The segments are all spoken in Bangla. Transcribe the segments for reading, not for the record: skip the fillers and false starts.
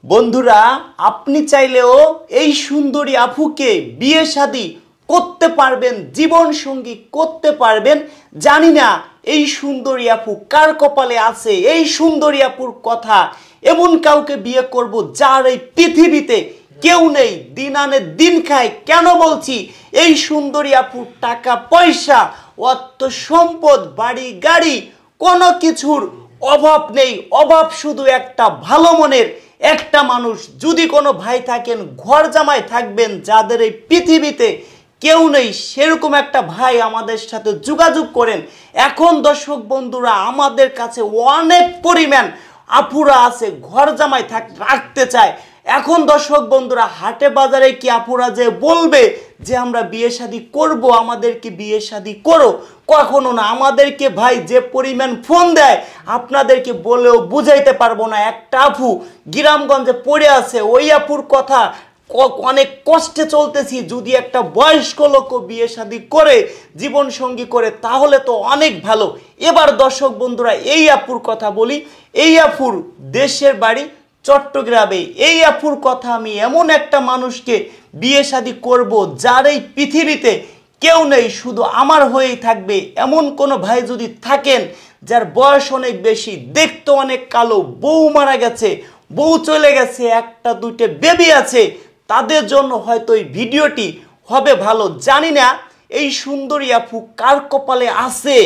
বন্ধুরা আপনি চাইলেও এই সুন্দরী আপুকে বিয়ে শাদী করতে পারবেন, জীবন সঙ্গী করতে পারবেন। জানি না এই সুন্দরী আপু কার কপালে আছে। এই সুন্দরী আপুর কথা, এমন কাউকে বিয়ে করব যার এই পৃথিবীতে কেউ নেই, দিন আনে দিন খায়। কেন বলছি? এই সুন্দরী আপুর টাকা পয়সা, অর্থ সম্পদ, বাড়ি গাড়ি, কোনো কিছুর অভাব নেই। অভাব শুধু একটা ভালো মনের একটা মানুষ। যদি কোনো ভাই থাকেন, ঘর জামাই থাকবেন, যাদের এই পৃথিবীতে কেউ নেই, সেরকম একটা ভাই আমাদের সাথে যোগাযোগ করেন। এখন দর্শক বন্ধুরা আমাদের কাছে অনেক পরিমাণ আপুরা আছে, ঘর জামাই রাখতে চায়। এখন দর্শক বন্ধুরা হাটে বাজারে কি আপুরা যে বলবে যে আমরা বিয়ে শাদী করবো, আমাদেরকে বিয়ে শাদী করো? কখনো না। আমাদেরকে ভাই যে পরিমাণ ফোন দেয় আপনাদেরকে বলেও বুঝাইতে পারবো না। একটা আপু গ্রামগঞ্জে পড়ে আছে, ওই আপুর কথা অনেক কষ্টে চলতেছি। যদি একটা বয়স্ক লোক বিয়ে শাদী করে, জীবন সঙ্গী করে, তাহলে তো অনেক ভালো। এবার দর্শক বন্ধুরা এই আপুর কথা বলি। এই আপুর দেশের বাড়ি চট্টগ্রামে। এই আপুর কথা, আমি এমন একটা মানুষকে বিয়ে শাদী করব যার এই পৃথিবীতে কেউ নেই, শুধু আমার হয়েই থাকবে। এমন কোনো ভাই যদি থাকেন যার বয়স অনেক বেশি, দেখতে অনেক কালো, বউ মারা গেছে, বউ চলে গেছে, একটা দুইটা বেবি আছে, তাদের জন্য হয়তো এই ভিডিওটি হবে ভালো। জানি না এই সুন্দরী আপু কার কপালে আছে।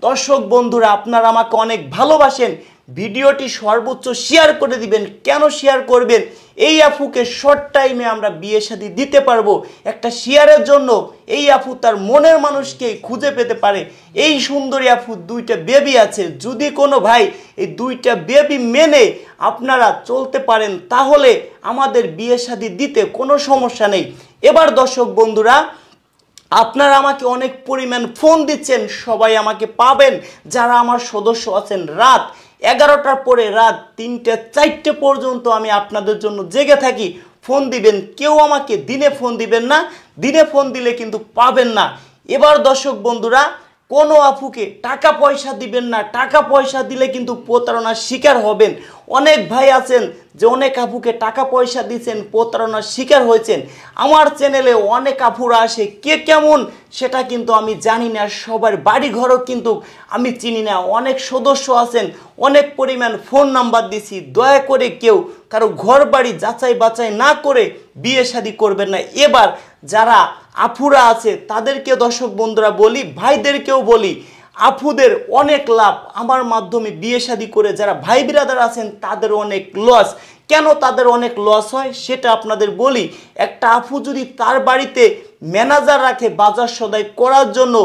দর্শক বন্ধুরা আপনারা আমাকে অনেক ভালোবাসেন, ভিডিওটি সর্বোচ্চ শেয়ার করে দিবেন। কেন শেয়ার করবেন? এই আপুকে শর্ট টাইমে আমরা বিয়ে শাদী দিতে পারবো। একটা শেয়ারের জন্য এই আপু তার মনের মানুষকে খুঁজে পেতে পারে। এই সুন্দরী আপু দুইটা বেবি আছে। যদি কোনো ভাই এই দুইটা বেবি মেনে আপনারা চলতে পারেন, তাহলে আমাদের বিয়ে শাদী দিতে কোনো সমস্যা নেই। এবার দর্শক বন্ধুরা আপনারা আমাকে অনেক পরিমাণ ফোন দিচ্ছেন, সবাই আমাকে পাবেন যারা আমার সদস্য আছেন। রাত 11টার পরে রাত 3টে 4টে পর্যন্ত আমি আপনাদের জন্য জেগে থাকি। ফোন দিবেন, কেউ আমাকে দিনে ফোন দিবেন না, দিনে ফোন দিলে কিন্তু পাবেন না। এবার দর্শক বন্ধুরা কোনো আপুকে টাকা পয়সা দিবেন না, টাকা পয়সা দিলে কিন্তু প্রতারণার শিকার হবেন। অনেক ভাই আছেন যে অনেক আপুকে টাকা পয়সা দিয়েছেন, প্রতারণার শিকার হয়েছেন। আমার চ্যানেলে অনেক আপুরা আসে, কে কেমন সেটা কিন্তু আমি জানি না, সবার বাড়ি ঘরও কিন্তু আমি চিনি না। অনেক সদস্য আছেন, অনেক পরিমাণ ফোন নাম্বার দিছি। দয়া করে কেউ কারো ঘর বাড়ি যাচাই বাছাই না করে বিয়ে শাদী করবেন না। এবার যারা আপুরা আছে তাদেরকে দর্শক বন্ধুরা বলি, ভাইদেরকেও বলি, আপুদের অনেক লাভ। আমার মাধ্যমে বিয়ে শাদী করে যারা ভাই বিরাদার আছেন তাদের অনেক লস। কেন তাদের অনেক লস হয় সেটা আপনাদের বলি। একটা আপু যদি তার বাড়িতে ম্যানেজার রাখে বাজার সদাই করার জন্য,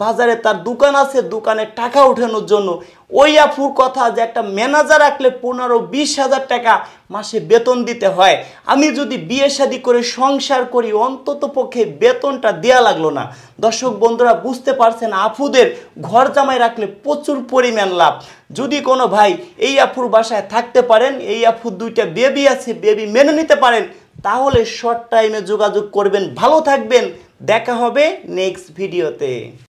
বাজারে তার দোকান আছে, দোকানে টাকা ওঠানোর জন্য, ওই আপুর কথা যে একটা ম্যানেজার রাখলে 15-20 হাজার টাকা মাসে বেতন দিতে হয়। আমি যদি বিয়ে শাদী করে সংসার করি, অন্তত পক্ষে বেতনটা দেয়া লাগলো না। দর্শক বন্ধুরা বুঝতে পারছেন, আপুদের ঘর জামাই রাখলে প্রচুর পরিমাণ লাভ। যদি কোনো ভাই এই আপুর বাসায় থাকতে পারেন, এই আপুর দুইটা বেবি আছে, বেবি মেনে নিতে পারেন, তাহলে শর্ট টাইমে যোগাযোগ করবেন। ভালো থাকবেন, দেখা হবে নেক্সট ভিডিওতে।